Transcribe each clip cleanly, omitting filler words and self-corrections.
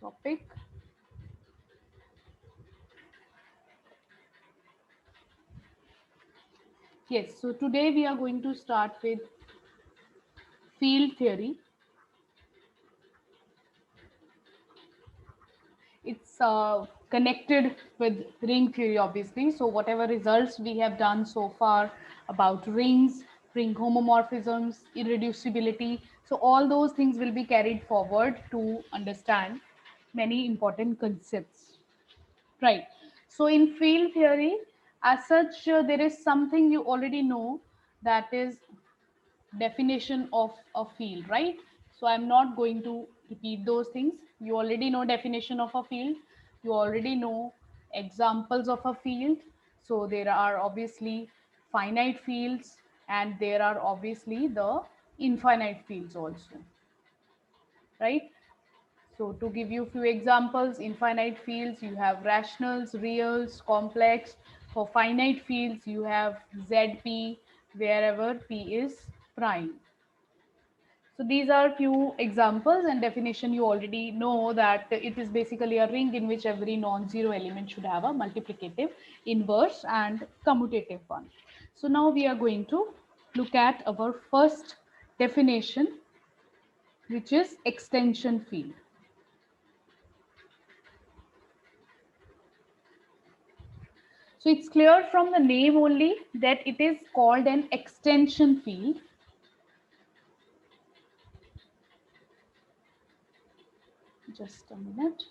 topic. Yes, so today we are going to start with field theory. It's connected with ring theory, obviously. So whatever results we have done so far about rings, ring homomorphisms, irreducibility, so all those things will be carried forward to understand many important concepts. Right. So in field theory, as such, there is something you already know, that is definition of a field, right? So I'm not going to repeat those things. You already know definition of a field. You already know examples of a field. So there are obviously finite fields and there are obviously the infinite fields also, right? So to give you a few examples, infinite fields, you have rationals, reals, complex. For finite fields, you have ZP, wherever P is prime. So these are few examples, and definition you already know that it is basically a ring in which every non-zero element should have a multiplicative, inverse and commutative one. So now we are going to look at our first definition, which is extension field. So it's clear from the name only that it is called an extension field. Just a minute.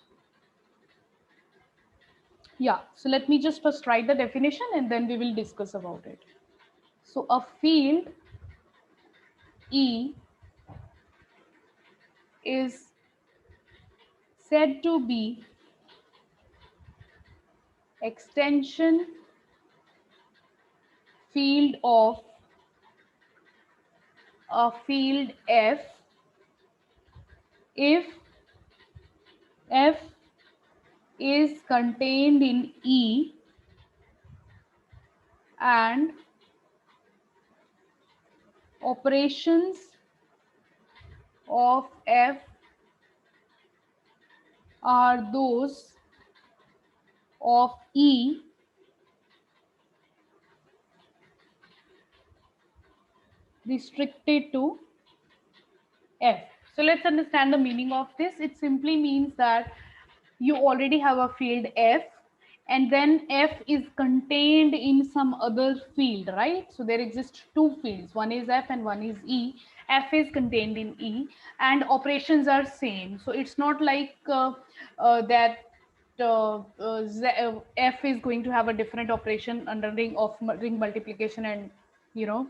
Yeah, so let me just first write the definition and then we will discuss about it. So a field E is said to be extension field of a field F if F is contained in E and operations of F are those of E restricted to F. So let's understand the meaning of this. It simply means that you already have a field F and then F is contained in some other field, right? So there exist two fields, one is F and one is E. F is contained in E and operations are same. So it's not like that F is going to have a different operation under ring multiplication and you know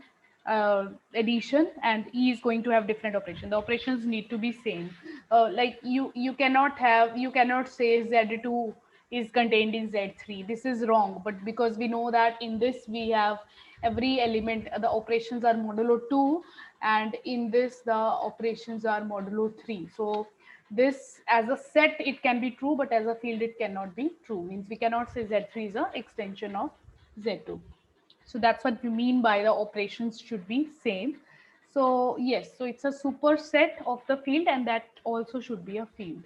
addition, and E is going to have different operation. The operations need to be same. Like you cannot say Z2 is contained in Z3. This is wrong, but because we know that in this we have every element, the operations are modulo 2, and in this the operations are modulo 3. So this as a set it can be true, but as a field it cannot be true. Means we cannot say Z3 is an extension of Z2. So that's what we mean by the operations should be same. So yes, so it's a superset of the field and that also should be a field,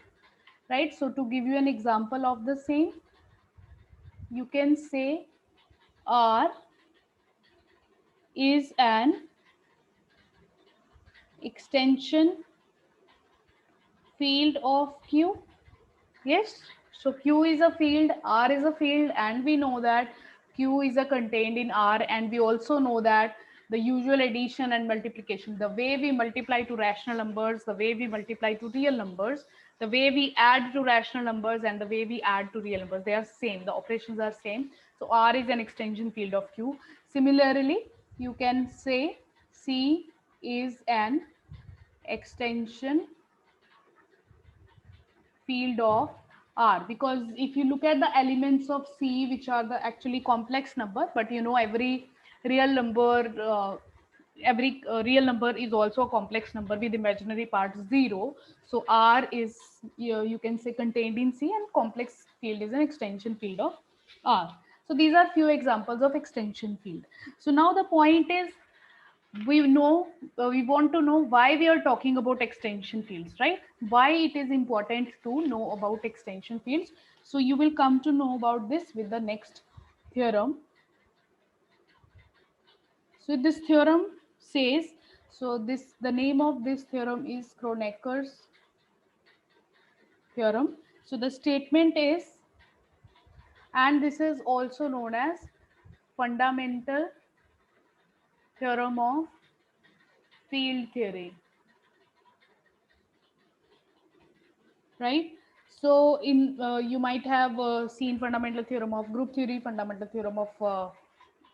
right? So to give you an example of the same, you can say R is an extension field of Q. Yes, so Q is a field, R is a field, and we know that Q is a contained in R, and we also know that the usual addition and multiplication, the way we multiply to rational numbers, the way we multiply to real numbers, the way we add to rational numbers, and the way we add to real numbers, they are same. The operations are same. So R is an extension field of Q. Similarly, you can say C is an extension field of R, because if you look at the elements of C, which are the actually complex number, but you know real number every real number is also a complex number with imaginary part 0. So R is you can say contained in C, and complex field is an extension field of R. So these are few examples of extension field. So now the point is, we know we want to know why we are talking about extension fields, right? Why it is important to know about extension fields. So you will come to know about this with the next theorem. So this theorem says, so this, the name of this theorem is Kroneker's theorem. So the statement is, and this is also known as fundamental theorem of field theory, right? So in you might have seen fundamental theorem of group theory, fundamental theorem of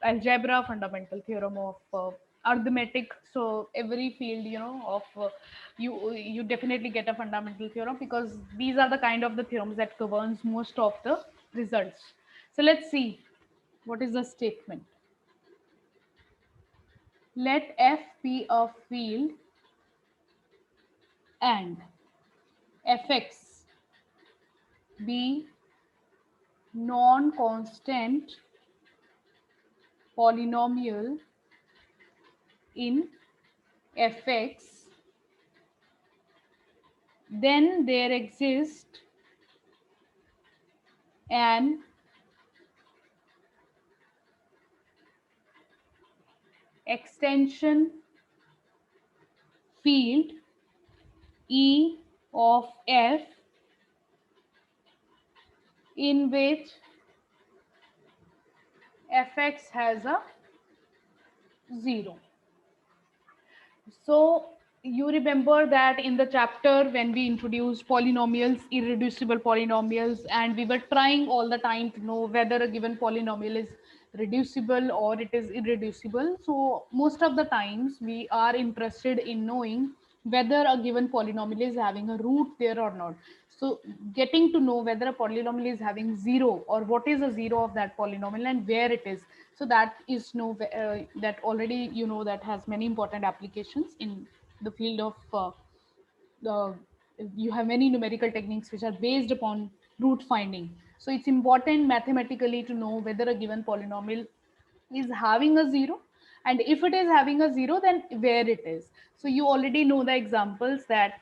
algebra, fundamental theorem of arithmetic. So every field, you know, of you definitely get a fundamental theorem, because these are the kind of the theorems that governs most of the results. So let's see what is the statement. Let F be a field and Fx be non-constant polynomial in Fx, then there exists an extension field E of F in which Fx has a 0. So you remember that in the chapter when we introduced polynomials, irreducible polynomials, and we were trying all the time to know whether a given polynomial is reducible or it is irreducible. So most of the times we are interested in knowing whether a given polynomial is having a root there or not. So getting to know whether a polynomial is having 0 or what is a 0 of that polynomial and where it is, so that is no that already you know that has many important applications in the field of the you have many numerical techniques which are based upon root finding. So it's important mathematically to know whether a given polynomial is having a 0, and if it is having a 0, then where it is. So you already know the examples that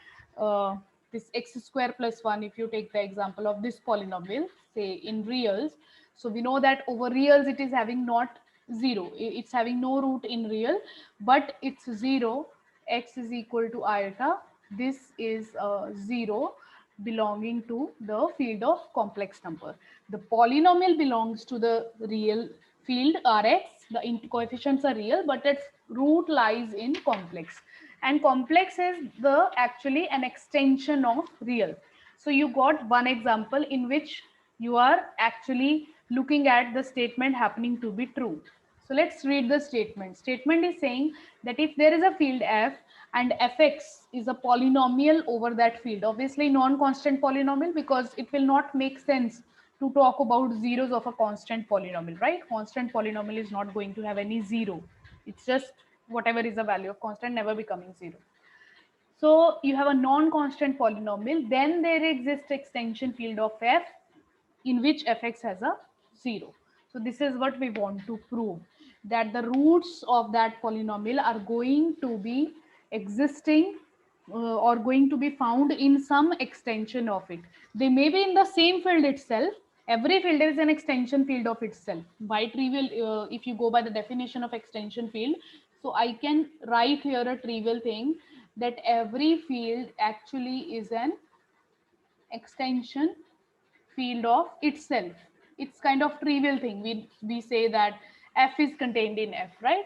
this x square plus 1, if you take the example of this polynomial, say in reals, so we know that over reals it is having not 0, it's having no root in real, but it's 0, x is equal to iota, this is 0 belonging to the field of complex number. The polynomial belongs to the real field Rx, the coefficients are real, but its root lies in complex. And complex is the actually an extension of real. So you got one example in which you are actually looking at the statement happening to be true. So let's read the statement. Statement is saying that if there is a field f and fx is a polynomial over that field, obviously non-constant polynomial, because it will not make sense to talk about zeros of a constant polynomial, right? Constant polynomial is not going to have any zero. It's just whatever is the value of constant never becoming zero. So you have a non-constant polynomial, then there exists extension field of f in which fx has a 0. So this is what we want to prove, that the roots of that polynomial are going to be existing or going to be found in some extension of it. They may be in the same field itself. Every field is an extension field of itself. By trivial, if you go by the definition of extension field, so I can write here a trivial thing that every field actually is an extension field of itself. It's kind of trivial thing. We say that f is contained in f, right?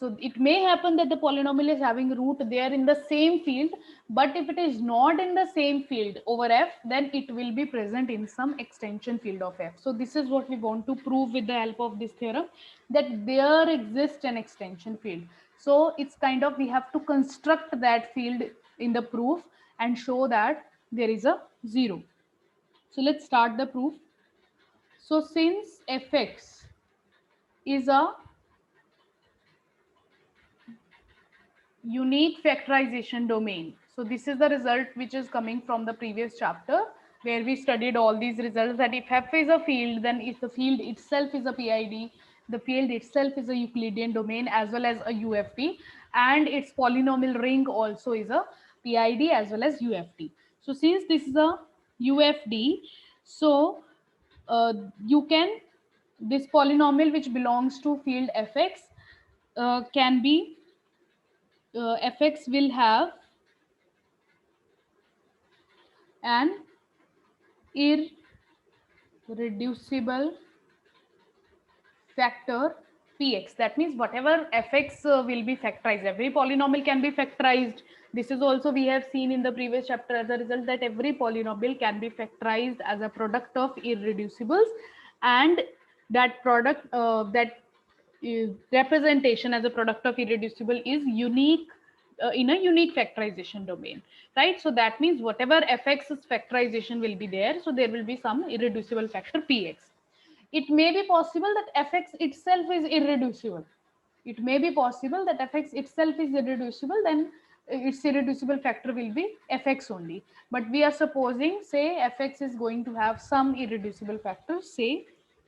So it may happen that the polynomial is having root there in the same field, but if it is not in the same field over f, then it will be present in some extension field of f. So this is what we want to prove with the help of this theorem, that there exists an extension field. So it's kind of we have to construct that field in the proof and show that there is a 0. So let's start the proof. So since fx is a unique factorization domain, so this is the result which is coming from the previous chapter where we studied all these results, that if f is a field, then if the field itself is a PID, the field itself is a Euclidean domain as well as a UFP. and its polynomial ring also is a PID as well as UFD. So since this is a UFD, so you can, this polynomial which belongs to field fx can be fx will have an irreducible factor px. That means whatever fx will be factorized, every polynomial can be factorized. This is also we have seen in the previous chapter as a result that every polynomial can be factorized as a product of irreducibles, and that product that is representation as a product of irreducible is unique in a unique factorization domain, right? So that means whatever fx's factorization will be there, so there will be some irreducible factor px. It may be possible that fx itself is irreducible. It may be possible that fx itself is irreducible, then its irreducible factor will be fx only. But we are supposing, say, fx is going to have some irreducible factor, say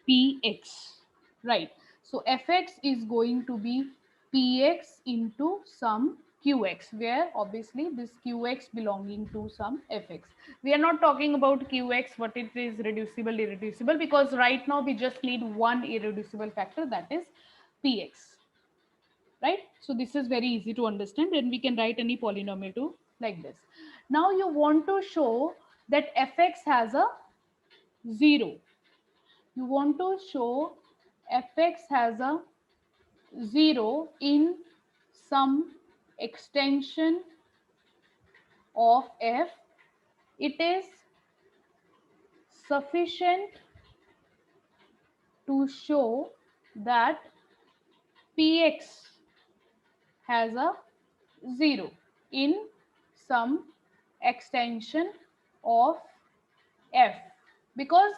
px, right? So fx is going to be px into some qx, where obviously this qx belonging to some fx. We are not talking about qx, what it is reducible, irreducible, because right now we just need one irreducible factor, that is px, right? So this is very easy to understand, and we can write any polynomial to like this. Now you want to show that fx has a 0. You want to show fx has a 0 in some extension of f. It is sufficient to show that px has a 0 in some extension of f, because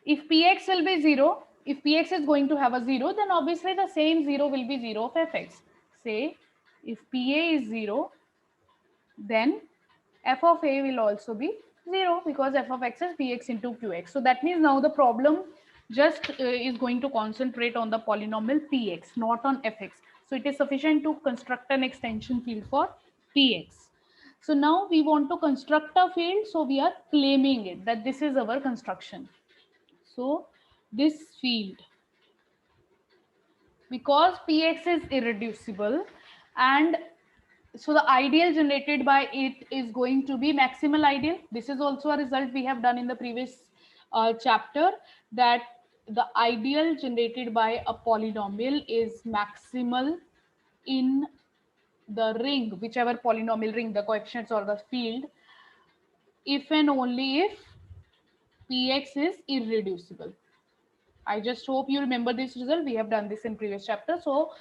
if px will be 0, if px is going to have a 0, then obviously the same 0 will be 0 of fx. Say if pa is 0, then f of a will also be 0, because f of x is px into qx. So that means now the problem just is going to concentrate on the polynomial px, not on fx. So it is sufficient to construct an extension field for px. So now we want to construct a field, so we are claiming it that this is our construction. So this field, because px is irreducible, and so the ideal generated by it is going to be maximal ideal. This is also a result we have done in the previous chapter, that the ideal generated by a polynomial is maximal in the ring, whichever polynomial ring, the coefficients or the field, if and only if px is irreducible. I just hope you remember this result. We have done this in previous chapter. So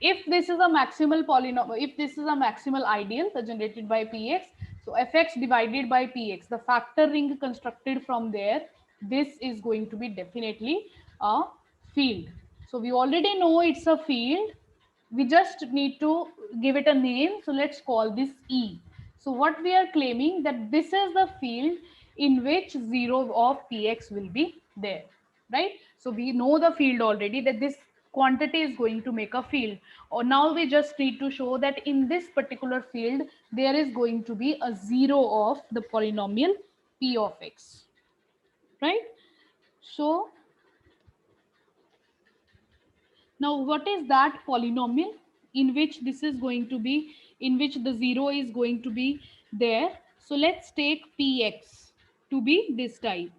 if this is a maximal polynomial, if this is a maximal ideal, the generated by px, so fx divided by px, the factor ring constructed from there, this is going to be definitely a field. So we already know it's a field. We just need to give it a name. So let's call this E. So what we are claiming, that this is the field in which 0 of px will be there, right? So we know the field already, that this quantity is going to make a field, or now we just need to show that in this particular field there is going to be a 0 of the polynomial p of x, right? So now what is that polynomial in which this is going to be, in which the 0 is going to be there? So let's take px to be this type,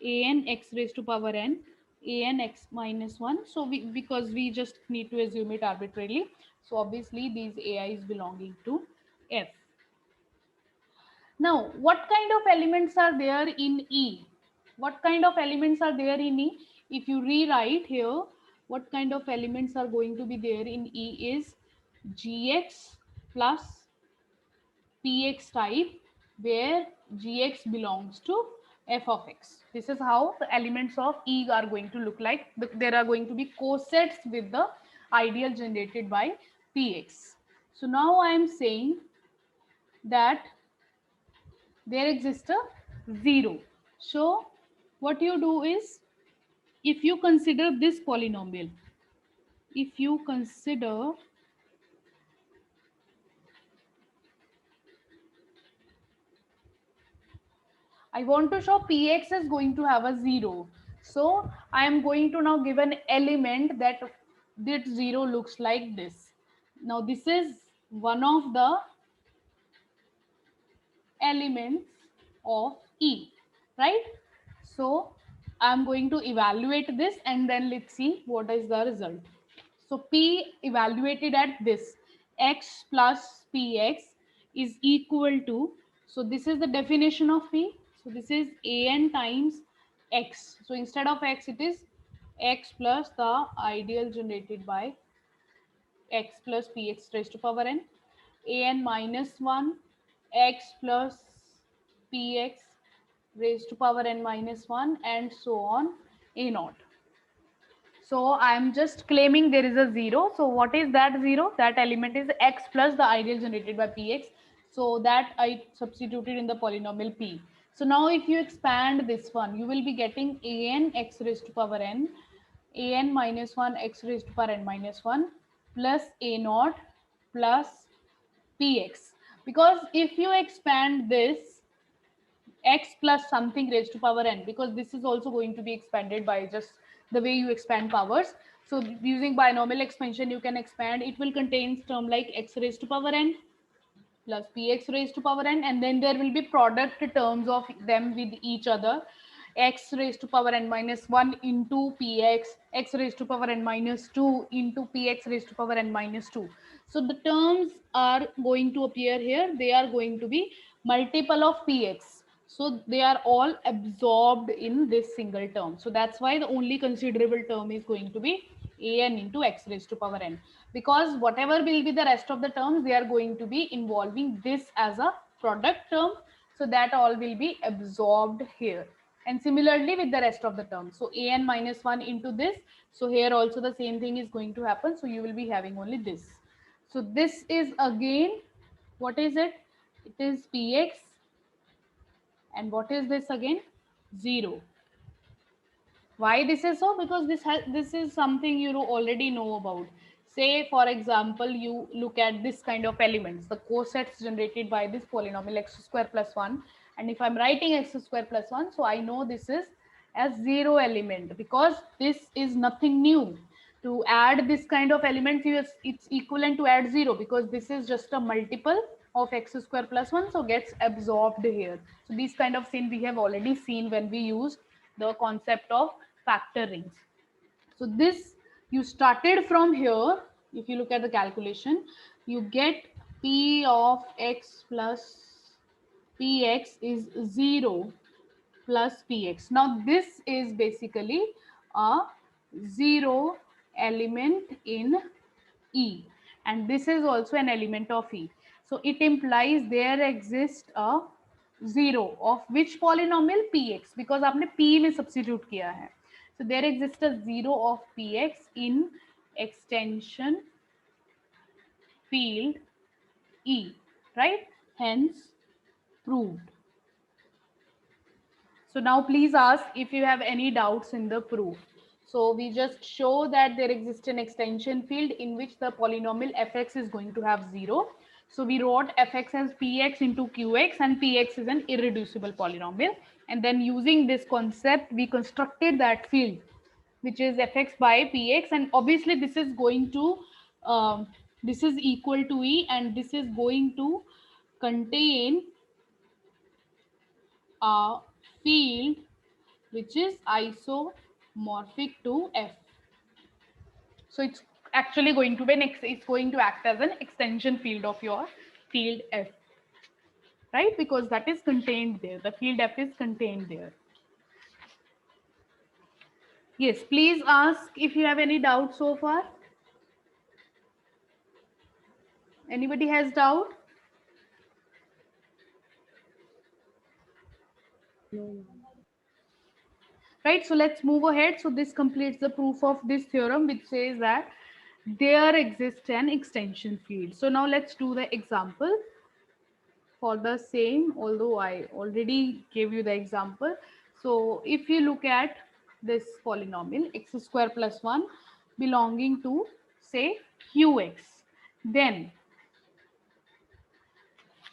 an x raised to power n, an x minus 1. So we, because we just need to assume it arbitrarily, so obviously these ai is belonging to f. Now what kind of elements are there in E? What kind of elements are there in E? If you rewrite here, what kind of elements are going to be there in E is gx plus px type, where gx belongs to f of x. This is how the elements of E are going to look like. There are going to be cosets with the ideal generated by px. So now I am saying that there exists a 0. So what you do is, if you consider this polynomial, if you consider I want to show px is going to have a 0. So I am going to now give an element that 0 looks like this. Now this is one of the elements of E, right? So I'm going to evaluate this and then let's see what is the result. So P evaluated at this x plus Px is equal to, so this is the definition of P. So this is An times x. So instead of x, it is x plus the ideal generated by x plus Px raised to power n, An minus 1 x plus Px raised to power n minus 1 and so on a naught. So I am just claiming there is a 0. So what is that 0? That element is x plus the ideal generated by Px. So that I substituted in the polynomial P. So now if you expand this one, you will be getting An x raised to power n, An minus 1 x raised to power n minus 1 plus a naught plus Px. Because if you expand this x plus something raised to power n, because this is also going to be expanded by just the way you expand powers. So using binomial expansion, you can expand. It will contain term like x raised to power n plus px raised to power n, and then there will be product terms of them with each other, x raised to power n minus 1 into px, x raised to power n minus 2 into px raised to power n minus 2. So the terms are going to appear here. They are going to be multiple of px. So they are all absorbed in this single term. So that's why the only considerable term is going to be an into x raised to power n, because whatever will be the rest of the terms, they are going to be involving this as a product term. So that all will be absorbed here. And similarly with the rest of the terms. So an minus 1 into this. So here also the same thing is going to happen. So you will be having only this. So this is again, what is it? It is px. And what is this again? 0. Why this is so? Because this is something you already know about. Say for example, you look at this kind of elements, the cosets generated by this polynomial x square plus 1, and if I'm writing x square plus 1, so I know this is as 0 element, because this is nothing new. To add this kind of elements, it's equivalent to add 0, because this is just a multiple of x square plus 1, so gets absorbed here. So these kind of thing we have already seen when we used the concept of factor rings. So this, you started from here. If you look at the calculation, you get p of x plus px is 0 plus px. Now this is basically a 0 element in E, and this is also an element of E. So it implies there exists a 0 of which polynomial? Px, because आपने p में substitute किया है. So there exists a 0 of px in extension field E, right? Hence proved. So now please ask if you have any doubts in the proof. So we just show that there exists an extension field in which the polynomial fx is going to have 0. So we wrote fx as px into qx, and px is an irreducible polynomial. And then using this concept, we constructed that field, which is fx by px. And obviously this is going to, this is equal to E, and this is going to contain a field which is isomorphic to F. So it's actually going to be it's going to act as an extension field of your field F, right? Because that is contained there. The field F is contained there. Yes, please ask if you have any doubt so far. Anybody has doubt? No. Right, so let's move ahead. So this completes the proof of this theorem, which says that there exists an extension field. So now let's do the example for the same, although I already gave you the example. So if you look at this polynomial x square plus 1 belonging to say qx, then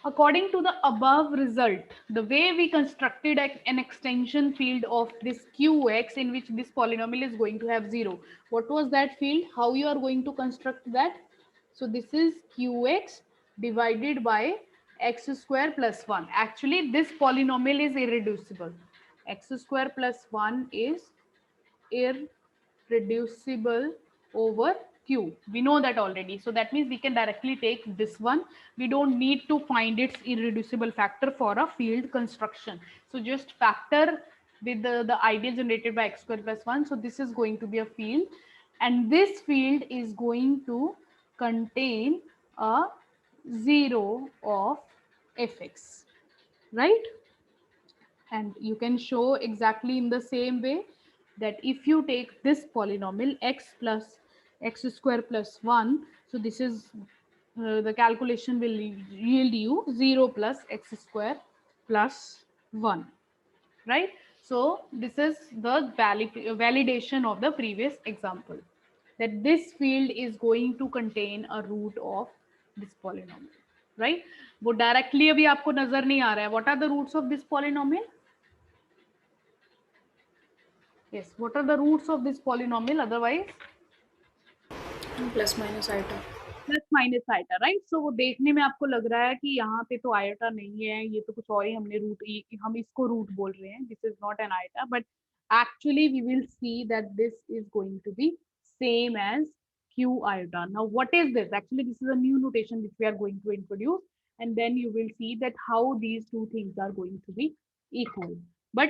According to the above result, the way we constructed an extension field of this qx in which this polynomial is going to have 0. What was that field? How you are going to construct that? So this is qx divided by x square plus 1. Actually, this polynomial is irreducible. X square plus 1 is irreducible over q. We know that already. So that means we can directly take this one. We don't need to find its irreducible factor for a field construction. So just factor with the ideal generated by x square plus 1. So this is going to be a field. And this field is going to contain a 0 of fx, right? And you can show exactly in the same way that if you take this polynomial x plus x square plus 1, so this is the calculation will yield you 0 plus x square plus 1, right? So this is the validation of the previous example, that this field is going to contain a root of this polynomial, right? वो directly अभी आपको नजर नहीं आ रहा है. What are the roots of this polynomial? Yes, what are the roots of this polynomial otherwise? Plus minus iota. Plus minus iota, right? So वो देखने में आपको लग रहा है कि यहाँ पे तो आइटा नहीं है, ये तो कुछ और ही हमने रूट, हम इसको रूट बोल रहे हैं, this is not an iota, but actually we will see that this is going to be same as q iota. Now what is this? Actually this is a new notation which we are going to introduce, and then you will see that how these two things are going to be equal, but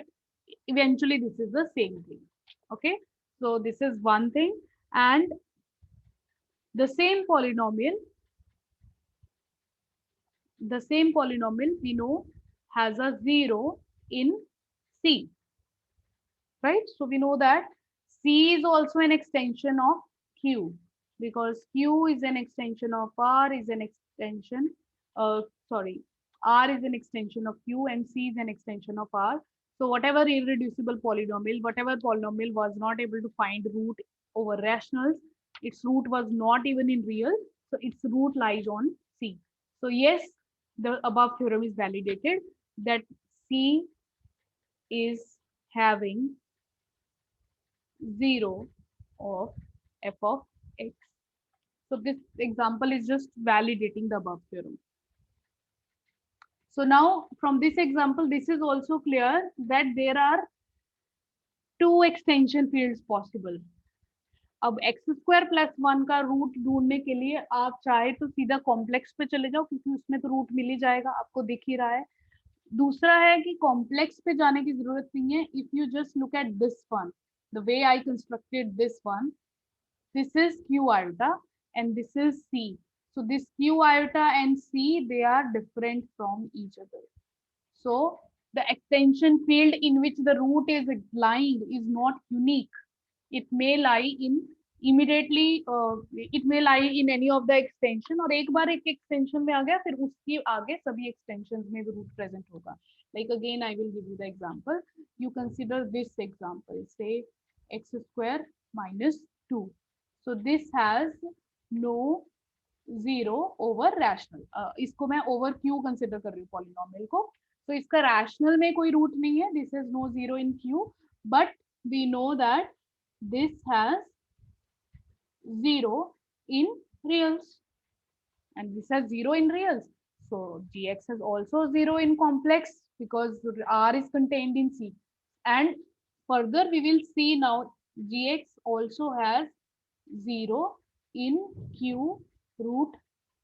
eventually this is the same thing. Okay, so this is one thing. And the same polynomial, we know has a 0 in C, right? So we know that C is also an extension of Q, because Q is an extension of R, is an extension, sorry, R is an extension of Q and C is an extension of R. So whatever irreducible polynomial, whatever polynomial was not able to find root over rationals, its root was not even in real, so its root lies on C. So yes, the above theorem is validated, that C is having 0 of f of x. So this example is just validating the above theorem. So now from this example, this is also clear that there are two extension fields possible. अब x square plus 1 का root ढूंढने के लिए आप चाहे तो सीधा complex पे चले जाओ, क्योंकि उसमें तो रूट मिल ही जाएगा, आपको दिख ही रहा है. दूसरा है कि कॉम्प्लेक्स पे जाने की जरूरत नहीं है. If you just look at this one, the way I constructed this one, this is q iota and this is c. So this q iota and c, they are different from each other. So the extension field in which the root is lying is not unique. It may lie in immediately, it may lie in any of the extension, और एक बार एक extension में आ गया फिर उसकी आगे सभी extensions में भी root present होगा. Like again I will give you the example. You consider this example, say x square minus 2. So this has no 0 over rational. इसको मैं over q consider कर रही हूँ polynomial को. So इसका rational में कोई root नहीं है. This has no 0 in q, but we know that this has 0 in reals and this has 0 in reals. So gx has also 0 in complex because r is contained in c. And further we will see now gx also has 0 in q root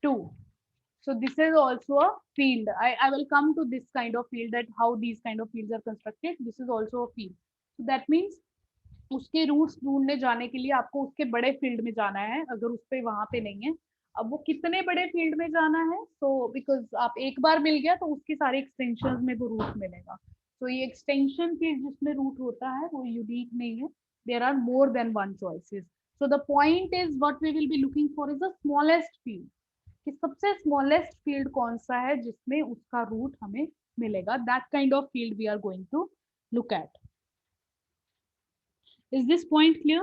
2. So this is also a field. I will come to this kind of field, that how these kind of fields are constructed. This is also a field. So that means उसके roots ढूंढने जाने के लिए आपको उसके बड़े field में जाना है, अगर उस पे वहां पे नहीं है. अब वो कितने बड़े फील्ड में जाना है, तो बिकॉज आप एक बार मिल गया तो उसके सारे एक्सटेंशन में तो रूट मिलेगा. तो ये एक्सटेंशन फील्ड जिसमें रूट होता है वो यूनिक नहीं है. There are more than one choices. So the point is what we will be looking for is the smallest field, कि सबसे स्मॉलेस्ट फील्ड कौन सा है जिसमें उसका रूट हमें मिलेगा. That kind of field we are going to look at. Is this point clear?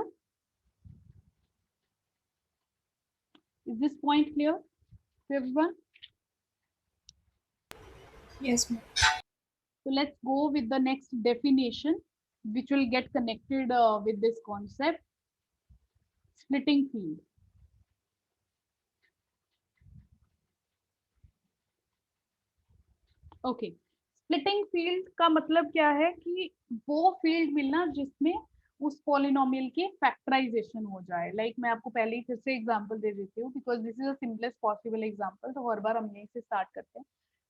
Is this point clear to everyone? Yes, ma'am. So let's go with the next definition, which will get connected with this concept, splitting field. Okay, splitting field का मतलब क्या है कि वो field मिलना जिसमें उस polynomial की फैक्टराइजेशन हो जाए। मैं आपको पहले ही फिर से एग्जांपल दे देती हूँ, because this is the simplest possible example, तो हर बार हम यहीं से स्टार्ट करते हैं।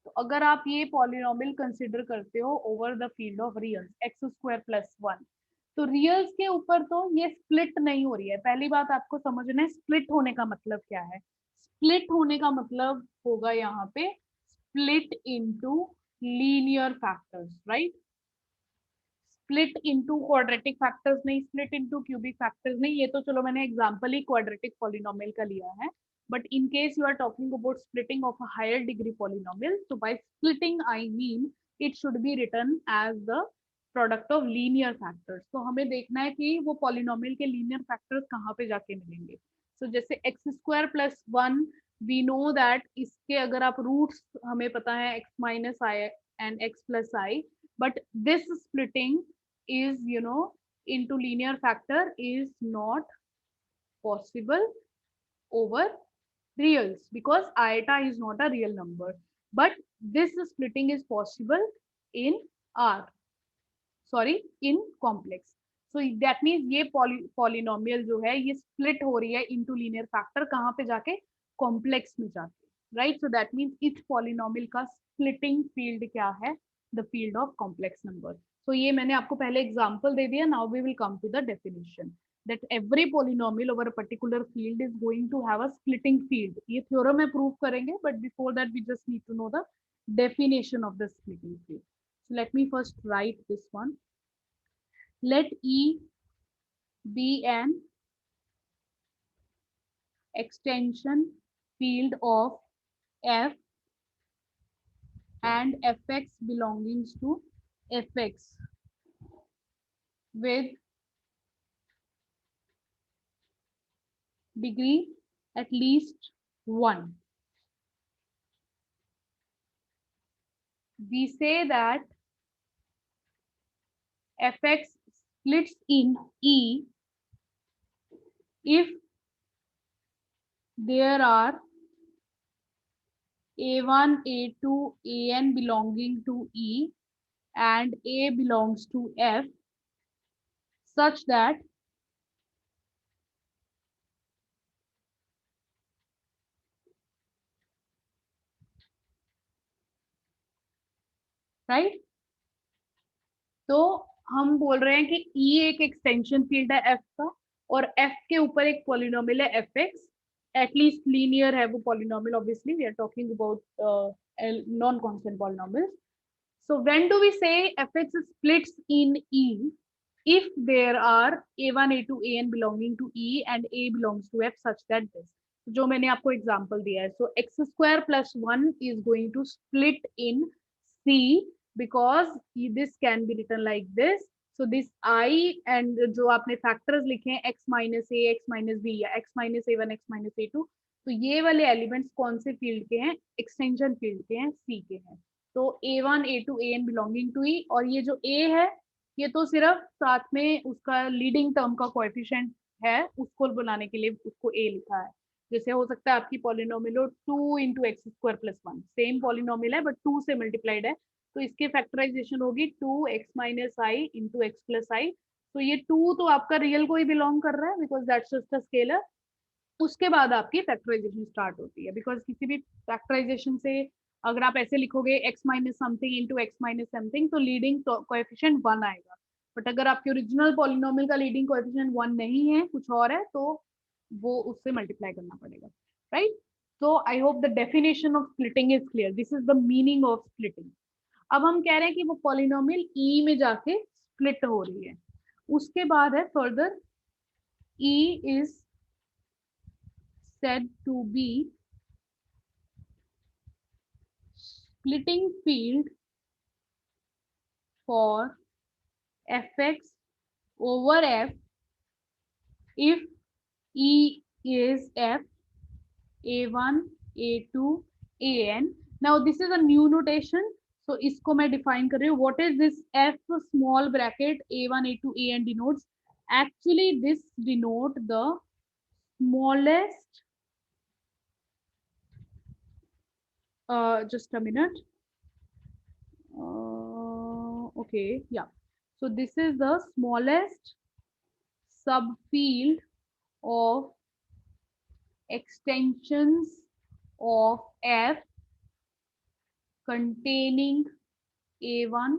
तो अगर आप ये पॉलिनोमियल कंसिडर करते हो over the field of reals x square plus one, तो रियल्स के ऊपर तो ये स्प्लिट नहीं हो रही है। पहली बात आपको समझना है स्प्लिट होने का मतलब क्या है। स्प्लिट होने का मतलब होगा यहाँ पे split into linear factors, right? Split into quadratic factors नहीं, split into cubic factors नहीं। ये तो चलो मैंने एग्जांपल ही quadratic polynomial का लिया है, but in case you are talking about splitting of a higher degree polynomial, so by splitting I mean it should be written as the product of linear factors। तो हमें देखना है कि वो polynomial के linear factors कहाँ पे जाके मिलेंगे। so जैसे x square plus one, we know that इसके अगर आप रूट्स हमें पता है x minus I and x plus I, but this splitting is into linear factor is not possible over reals because iota is not a real number, but this splitting is possible in R, sorry, in complex। so that means ये polynomial जो है ये split हो रही है into linear factor कहाँ पे जाके, complex में जाके, right? so that means each polynomial का splitting field क्या है, the field of complex number। so ये मैंने आपको पहले example दे दिया। now we will come to the definition that every polynomial over a particular field is going to have a splitting field। ये theorem में prove करेंगे, but before that we just need to know the definition of the splitting field। so let me first write this one। let E be an extension field of F and Fx belonging to Fx with degree at least 1। We say that Fx splits in E if there are A1, A2, An belonging to E and A belongs to F such that right। तो हम बोल रहे हैं कि E एक extension field है F का और F के ऊपर एक पॉलिनोमियल है Fx, एटलीस्ट लीनियर है वो polynomial. Obviously we are talking about non constant polynomial. so when do we say Fx splits in E? if there are A1, A2, An belonging to E and A belongs to F such that this, जो मैंने आपको example दिया है। so x square plus 1 is going to split in C because this can be written like this। so this I and जो आपने factors लिखे हैं x minus a, x minus b या x minus a1, x minus a2, तो ये वाले elements कौन से फील्ड के हैं, एक्सटेंशन फील्ड के हैं, C के हैं। तो A1, A2, An belonging to E, और ये जो A है ये तो सिर्फ साथ में उसका लीडिंग टर्म का कोएफिशिएंट है, उसको बनाने के लिए उसको A लिखा है। जैसे हो सकता है आपकी पॉलिनोमियल हो 2 into x square plus one, same polynomial है बट 2 से मल्टीप्लाइड है, तो इसके फैक्टराइजेशन होगी 2x माइनस आई इंटू एक्स प्लस आई। तो ये 2 तो आपका रियल को ही बिलोंग कर रहा है because that's just a scalar. उसके बाद आपकी फैक्टराइजेशन स्टार्ट होती है, बिकॉज किसी भी फैक्टराइजेशन से अगर आप ऐसे लिखोगे x minus something into x minus something तो लीडिंग कोएफिशिएंट 1 आएगा। बट अगर आपके ओरिजिनल पॉलिनोमियल का लीडिंग कोएफिशिएंट 1 नहीं है, कुछ और है, तो वो उससे मल्टीप्लाई करना पड़ेगा, right. so I hope the definition of splitting is clear। this is the meaning of splitting। अब हम कह रहे हैं कि वो पॉलिनोमियल E में जाके स्प्लिट हो रही है। उसके बाद है further E is said to be splitting field for Fx over F if E is F, A1, A2, An। Now this is a new notation, सो इसको मैं डिफाइन कर रही हूँ. What is this F small bracket A1 A2 AN denotes, actually this denote the smallest, just a minute, okay, yeah, so this is the smallest subfield of extensions of F containing A1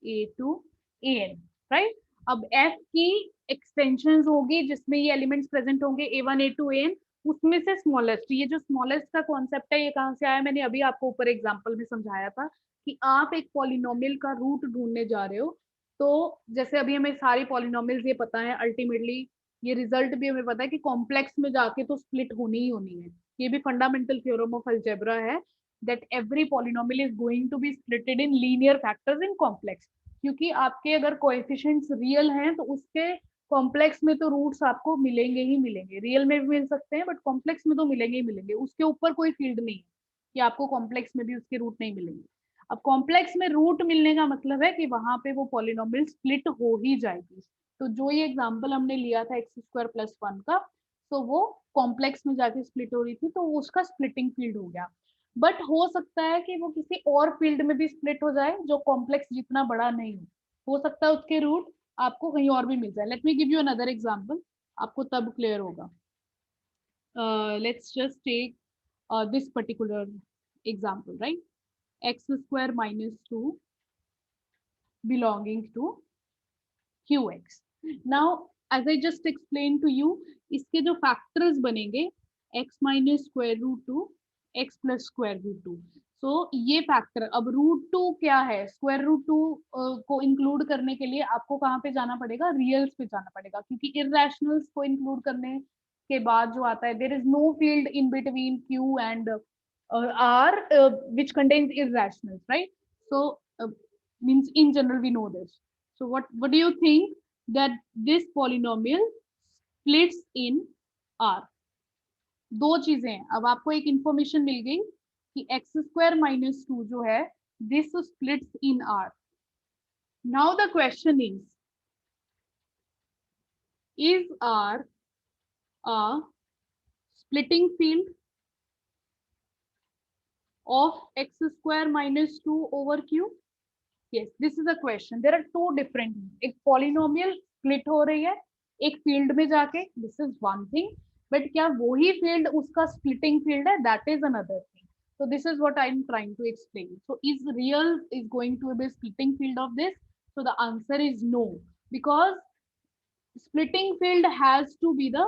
A2 AN, right? अब F की extensions होगी जिसमें ये elements present होंगे A1 A2 AN, उसमें से smallest, ये जो स्मॉलेस्ट का कॉन्सेप्ट है ये कहाँ से आया, मैंने अभी आपको ऊपर एग्जांपल में समझाया था कि आप एक पॉलिनोमियल का रूट ढूंढने जा रहे हो. तो जैसे अभी हमें सारी पॉलिनोमियल्स ये पता है, अल्टीमेटली ये रिजल्ट भी हमें पता है कि कॉम्प्लेक्स में जाके तो स्प्लिट होनी ही होनी है. ये भी फंडामेंटल थ्योरम ऑफ अलजेब्रा है that every polynomial is going to be splitted in linear factors in complex, क्योंकि आपके अगर कोएफिशिएंट्स रियल हैं तो उसके कॉम्प्लेक्स में तो रूट्स आपको मिलेंगे ही मिलेंगे. रियल में भी मिल सकते हैं बट कॉम्प्लेक्स में तो मिलेंगे ही मिलेंगे. उसके ऊपर कोई फील्ड नहीं है कि आपको कॉम्प्लेक्स में भी उसके रूट नहीं मिलेंगे. अब कॉम्प्लेक्स में रूट मिलने का मतलब है कि वहां पे वो पॉलिनोमियल स्प्लिट हो ही जाएगी. तो जो ये एग्जांपल हमने लिया था x² + 1 का, तो वो कॉम्प्लेक्स में जाके स्प्लिट हो रही थी, तो उसका स्प्लिटिंग फील्ड हो गया. बट हो सकता है कि वो किसी और फील्ड में भी स्प्लिट हो जाए जो कॉम्प्लेक्स जितना बड़ा नहीं हो सकता है उसके रूट आपको कहीं और भी मिल जाए. Let me give you another example, आपको तब क्लियर होगा. Let's just take this particular example, right? x² - 2 belonging to qx. now as I just explained to you, इसके जो फैक्टर्स बनेंगे x - √2 x + √2. सो ये फैक्टर, अब √2 क्या है, √2 को इंक्लूड करने के लिए आपको कहाँ पे जाना पड़ेगा, रियल्स पे जाना पड़ेगा, क्योंकि इरेशनल्स को इंक्लूड करने के बाद जो आता है, there is no field in between q and r which contains irrationals, right? So means in general we know this. So what do you think that this polynomial splits in R? दो चीजें हैं. अब आपको एक information मिल गई कि x² - 2 जो है this splits in R. Now the question is R a splitting field of x² - 2 over Q? Yes, this is a question. There are two different, एक polynomial split हो रही है एक फील्ड में जाके, this is one thing, but क्या वही field उसका splitting field है, that is another thing. So this is what I'm trying to explain. So is real is going to be splitting field of this? So the answer is no, because splitting field has to be the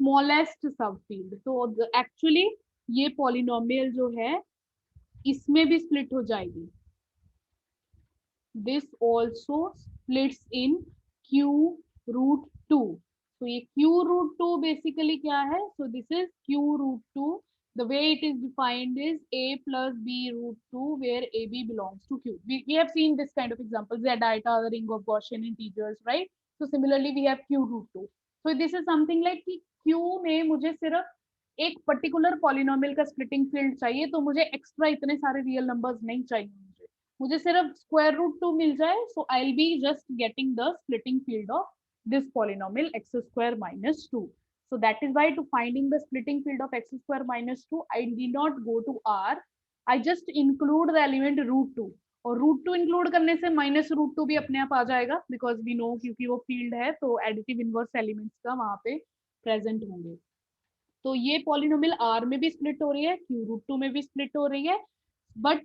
smallest subfield. So actually ये polynomial जो है इसमें भी split हो जाएगी. This also splits in q√2. So ये q√2 basically क्या है? So this is q√2. The way it is defined is a plus b√2, where ab belongs to q. We have seen this kind of example, z iota, the ring of Gaussian integers, right? So similarly we have q√2. So this is something like कि q में मुझे सिर्फ एक particular polynomial का splitting field चाहिए, तो मुझे extra इतने सारे रियल नंबर्स नहीं चाहिए, मुझे सिर्फ √2 मिल जाए. So I will be just getting the splitting field of this polynomial x² - 2. So that is why to finding the splitting field of x² - 2, I did not go to R. I just include the element √2. और √2 include करने से -√2 भी अपने आप आ जाएगा, because we know क्योंकि वो field है तो एडिटिव इनवर्स एलिमेंट्स का वहां पे प्रेजेंट होंगे. तो ये पॉलिनोमियल R में भी स्प्लिट हो रही है, q√2 में भी स्प्लिट हो रही है, बट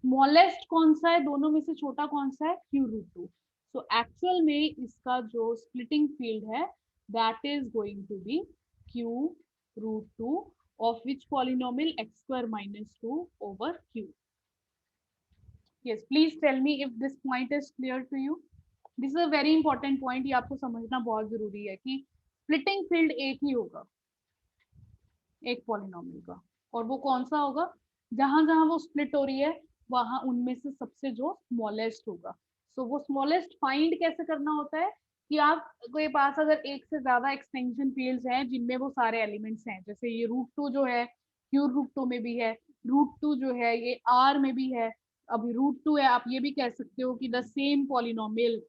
स्मॉलेस्ट कौन सा है दोनों में से, छोटा कौन सा है, q√2. सो एक्चुअल में इसका जो स्प्लिटिंग फील्ड है that is going to be q√2 of which polynomial x² - 2 over q. Yes, please tell me if this point is clear to you. This is a very important point, ये आपको समझना बहुत जरूरी है कि splitting field एक ही होगा एक पॉलिनोमियल का, और वो कौन सा होगा, जहां जहां वो स्प्लिट हो रही है वहां उनमें से सबसे जो स्मॉलेस्ट होगा. सो वो स्मॉलेस्ट फाइंड कैसे करना होता है कि आप के पास अगर एक से ज्यादा एक्सटेंशन फील्ड्स हैं जिनमें वो सारे एलिमेंट्स हैं, जैसे ये √2 जो है q√2 में भी है, √2 जो है ये R में भी है, अभी रूट 2 है, आप ये भी कह सकते हो कि the same polynomial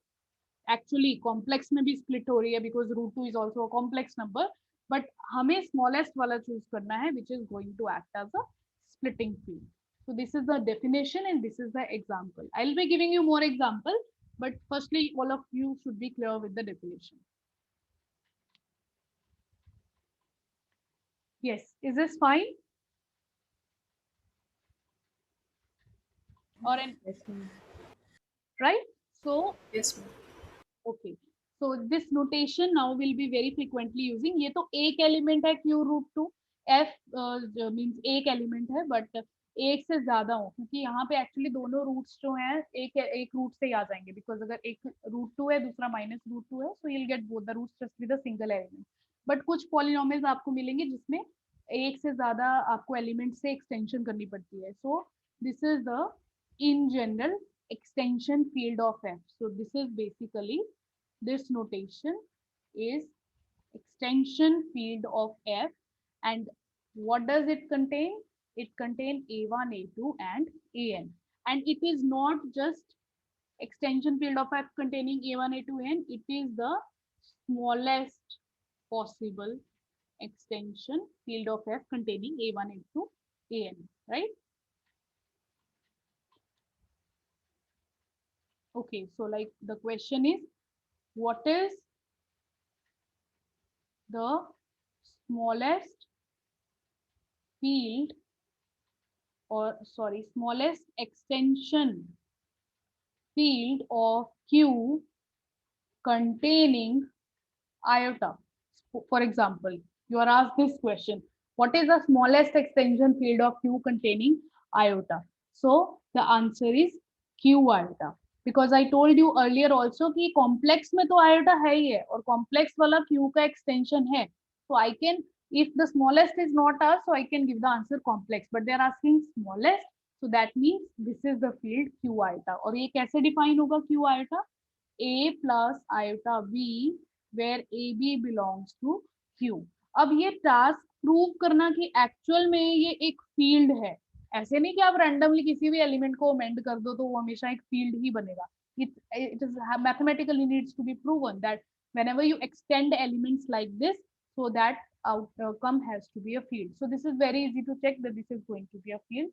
actually complex में भी स्प्लिट हो रही है because root 2 is also a complex number, but हमें स्मॉलेस्ट वाला चूज करना है which is going to act as a splitting field. So this is the definition and this is the example. I'll be giving you more example, but firstly all of you should be clear with the definition. Yes, is this fine? Or an Yes, ma'am. right? So Yes, ma'am. okay. So this notation now will be very frequently using. ये तो एक element है Q root 2, F means एक element है, but एक से ज्यादा हो क्योंकि यहाँ पे एक्चुअली दोनों रूट्स जो हैं एक एक रूट से ही आ जाएंगे बिकॉज अगर एक रूट 2 है दूसरा -√2 है सो you'll get both the roots just with a single element. But कुछ पॉलिनोमियल्स आपको मिलेंगे जिसमें एक से ज्यादा आपको एलिमेंट से एक्सटेंशन करनी पड़ती है. So this is the in general extension field of F. So this is basically, this notation is extension field of F, and what does it contain? It contains A1, A2 and AN, and it is not just extension field of F containing A1, A2, AN, it is the smallest possible extension field of F containing A1, A2, AN, right? Okay, so like the question is, what is the smallest field, or sorry, smallest extension field of Q containing iota? For example, you are asked this question, what is the smallest extension field of Q containing iota? So the answer is Q iota. Because I told you earlier also कि complex में तो iota है ही है और complex वाला Q का extension है. So I can, if the smallest is not asked, so I can give the answer complex. But they are asking smallest, so that means this is the field Q iota. और ये कैसे define होगा Q iota? A plus iota B where AB belongs to Q. अब ये task prove करना कि actual में ये एक फील्ड है. ऐसे नहीं कि आप रैंडमली किसी भी एलिमेंट को अमेंड कर दो तो वो हमेशा एक फील्ड ही बनेगा. It is mathematically needs to be proven that whenever you extend elements like this, so that outcome has to be a field. So this is very easy to check that this is going to be a field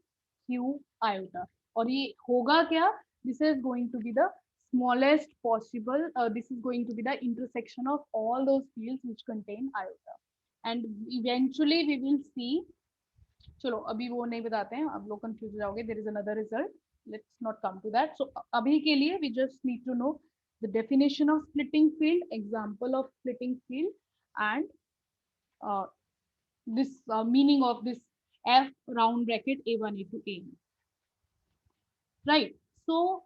Q iota. और ये होगा क्या? This is going to be the smallest possible, this is going to be the intersection of all those fields which contain iota, and eventually we will see. चलो अभी वो नहीं बताते हैं, अब लोग कंफ्यूज हो जाओगे. There is another result, let's not come to that. So अभी के लिए we just need to know the definition of splitting field, example of splitting field, and this meaning of this f round bracket a1 a2 a, right? So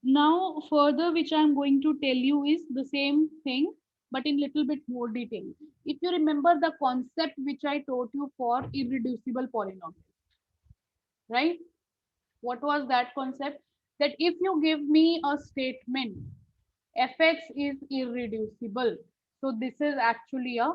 now further which I'm going to tell you is the same thing but in little bit more detail. If you remember the concept which I taught you for irreducible polynomial, right? What was that concept? That if you give me a statement fx is irreducible, so this is actually a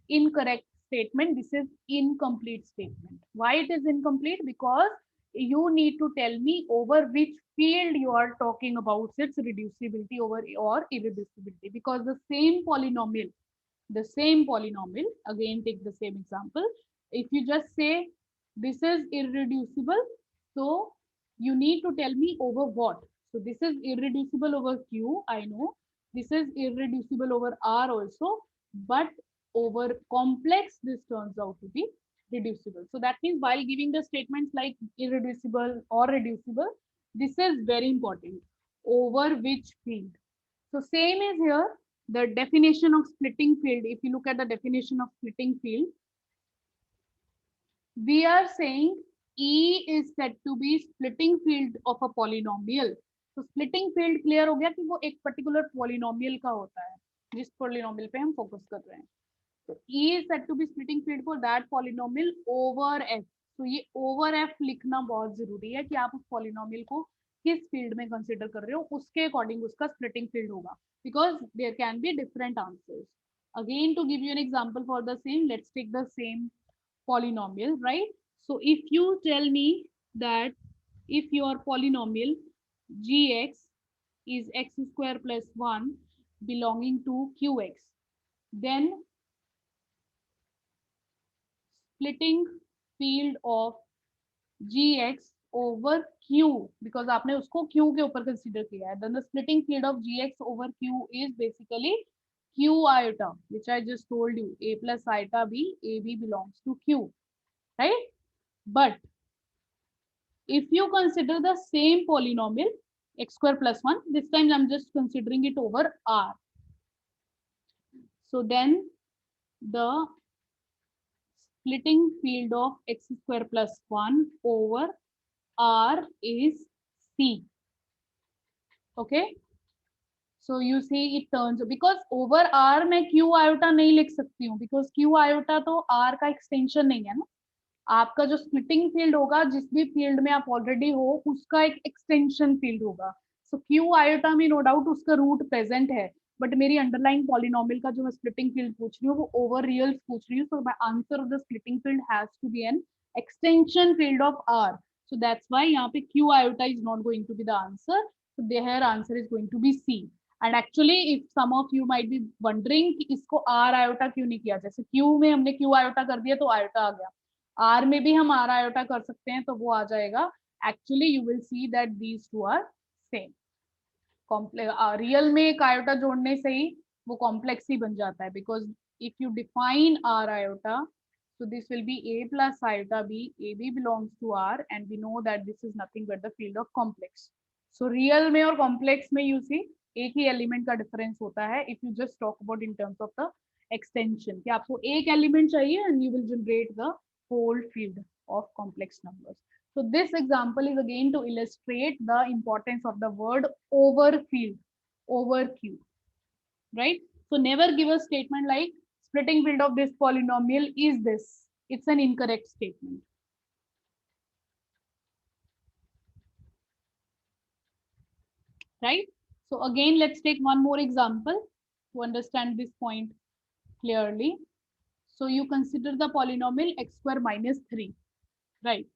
incorrect statement, this is incomplete statement. Why it is incomplete? Because you need to tell me over which field you are talking about its reducibility over or irreducibility, because the same polynomial, again take the same example, if you just say this is irreducible, so you need to tell me over what. So this is irreducible over Q, I know. This is irreducible over R also, but over complex, this turns out to be reducible. So that means while giving the statements like irreducible or reducible, this is very important. Over which field? So same is here, the definition of splitting field. If you look at the definition of splitting field, we are saying E is said to be splitting field of a polynomial. तो splitting field clear हो गया कि वो एक particular polynomial का होता है जिस polynomial पे हम focus कर रहे हैं. तो E is said to be splitting field for that polynomial over F. तो ये over F लिखना बहुत जरूरी है कि आप उस polynomial को किस field में consider कर रहे हो, उसके according उसका splitting field होगा, because there can be different answers. Again, to give you an example for the same, let's take the same polynomial, right? So if you tell me that if your polynomial gx is x square plus 1 belonging to qx, then splitting field of gx over q, because आपने उसको q के ऊपर consider किया है, then the splitting field of gx over q is basically q iota, which I just told you, a plus iota b, ab belongs to q, right? But if you consider the same polynomial x square plus 1, this time I'm just considering it over r, so then the splitting field of x square plus 1 over r is c. Okay, so you see it turns, because over r मैं q iota नहीं लिख सकती हूँ, because q iota तो r का extension नहीं है ना, आपका जो स्प्लिटिंग फील्ड होगा जिस भी फील्ड में आप ऑलरेडी हो उसका एक एक्सटेंशन फील्ड होगा, सो क्यू आयोटा में नो डाउट उसका रूट प्रेजेंट है, बट मेरी अंडरलाइन पॉलिनोमियल का जो मैं स्प्लिटिंग फील्ड पूछ रही हूँ वो ओवर रियल्स पूछ रही हूँ, so my answer of the splitting field has to be an extension field of R, so that's why यहाँ पे Q iota is not going to be the answer, so their answer is going to be C. And actually if some of you might be wondering कि इसको are iota क्यों नहीं किया, जैसे Q में हमने क्यू आयोटा कर दिया तो आयोटा आ गया, आर में भी हम आर आयोटा कर सकते हैं तो वो आ जाएगा. Actually you will see that these two are same. Real में एक आयोटा जोड़ने से ही वो कॉम्प्लेक्स ही बन जाता है, because if you define R iota, so this will be a plus iota b, ab belongs to r, and we know that this is nothing but the field of complex. So real में और complex में you see एक ही element का difference होता है. If you just talk about in terms of the extension, कि आपको एक एलिमेंट चाहिए and you will generate the whole field of complex numbers. So this example is again to illustrate the importance of the word over field, over Q, right? So never give a statement like splitting field of this polynomial is this. It's an incorrect statement. Right? So again, let's take one more example to understand this point clearly. So you consider the polynomial x square minus 3, right?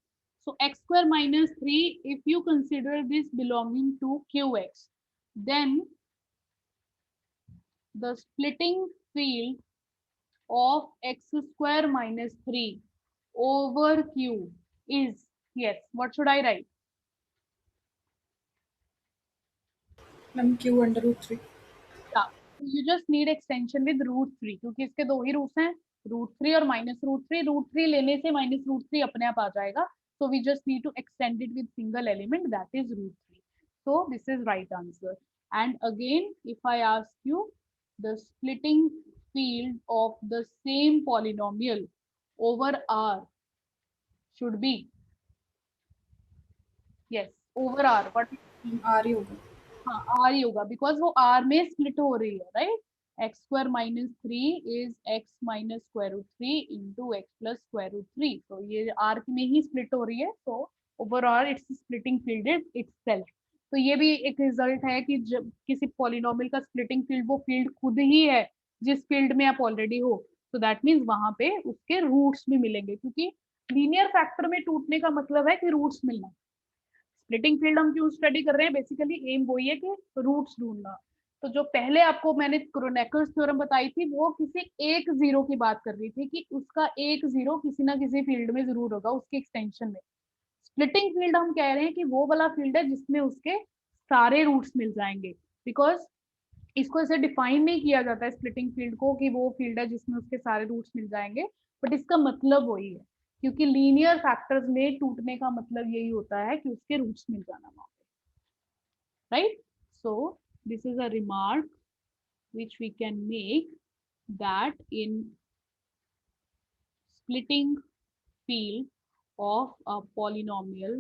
So x square minus 3, if you consider this belonging to qx, then the splitting field of x square minus 3 over q is, yes, what should I write? q under root 3. Yeah, you just need extension with root 3, क्योंकि इसके दो ही roots हैं, root 3 और minus root 3. Root 3 लेने से minus root 3 अपने आप आ जाएगा, so we just need to extend it with single element, that is root 3. So this is right answer. And again, if I ask you the splitting field of the same polynomial over r should be, yes, over r, what r ही होगा. हाँ are ही होगा, because वो are में split हो रही है, right? X square minus 3 is x minus square root 3 into x plus square root 3, तो ये आर में ही स्प्लिट हो रही है, तो overall it's splitting field itself. तो ये भी एक रिजल्ट है कि जब किसी पॉलिनोमियल का स्प्लिटिंग फील्ड वो फील्ड खुद ही है जिस फील्ड में आप ऑलरेडी हो, तो दैट मीन्स वहां पे उसके रूट्स भी मिलेंगे, क्योंकि लीनियर फैक्टर में टूटने का मतलब है कि रूट्स मिलना. स्प्लिटिंग फील्ड हम क्यों स्टडी कर रहे हैं, बेसिकली एम वही है कि रूट्स ढूंढना. तो जो पहले आपको मैंने क्रोनेकर्स थ्योरम बताई थी वो किसी एक जीरो की बात कर रही थी, कि उसका एक जीरो किसी ना किसी फील्ड में जरूर होगा उसके एक्सटेंशन में. स्प्लिटिंग फील्ड हम कह रहे हैं कि वो वाला फील्ड है जिसमें उसके सारे रूट्स मिल जाएंगे, बिकॉज इसको ऐसे डिफाइन नहीं किया जाता है स्प्लिटिंग फील्ड को कि वो फील्ड है जिसमें उसके सारे रूट्स मिल जाएंगे, बट इसका मतलब वही है, क्योंकि लीनियर फैक्टर्स में टूटने का मतलब यही होता है कि उसके रूट्स मिल जाना वहां पे, right? So this is a remark which we can make, that in splitting field of a polynomial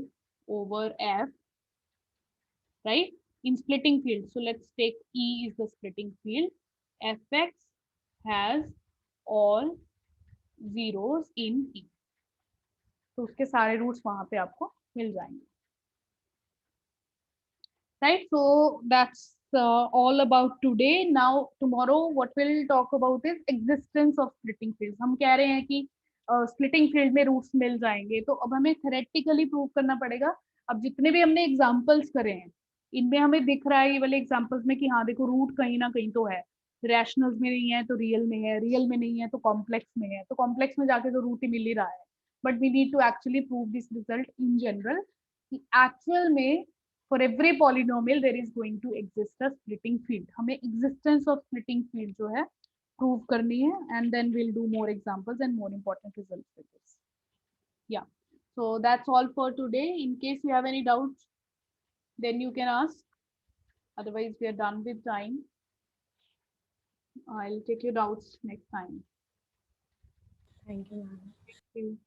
over f, right? In splitting field, so let's take E is the splitting field, fx has all zeros in E, तो उसके सारे roots वहां पे आपको मिल जाएंगे, right? So that's all about today. Now tomorrow what we'll talk about is existence of splitting fields. हम कह रहे हैं कि स्प्लिटिंग फील्ड में रूट्स मिल जाएंगे, तो अब हमें थ्योरेटिकली प्रूव करना पड़ेगा अब जितने भी हमने एग्जाम्पल्स करे हैं इनमें हमें दिख रहा है ये वाले एग्जाम्पल्स में कि हाँ देखो रूट कहीं ना कहीं तो है, रैशनल्स में नहीं है तो रियल में है, रियल में नहीं है तो कॉम्प्लेक्स में है, तो कॉम्प्लेक्स में जाके तो रूट ही मिल ही रहा है। But we need to actually prove this result in general कि एक्चुअल में for every polynomial there is going to exist a splitting field, हमें एग्जिस्टेंस ऑफ स्प्लिटिंग फील्ड जो है प्रूव करनी है, and then we'll do more examples and more important results with this. Yeah, so that's all for today. In case you have any doubts, then you can ask. Otherwise, we are done with time. I'll take your doubts next time. Thank you, ma'am. Thank you.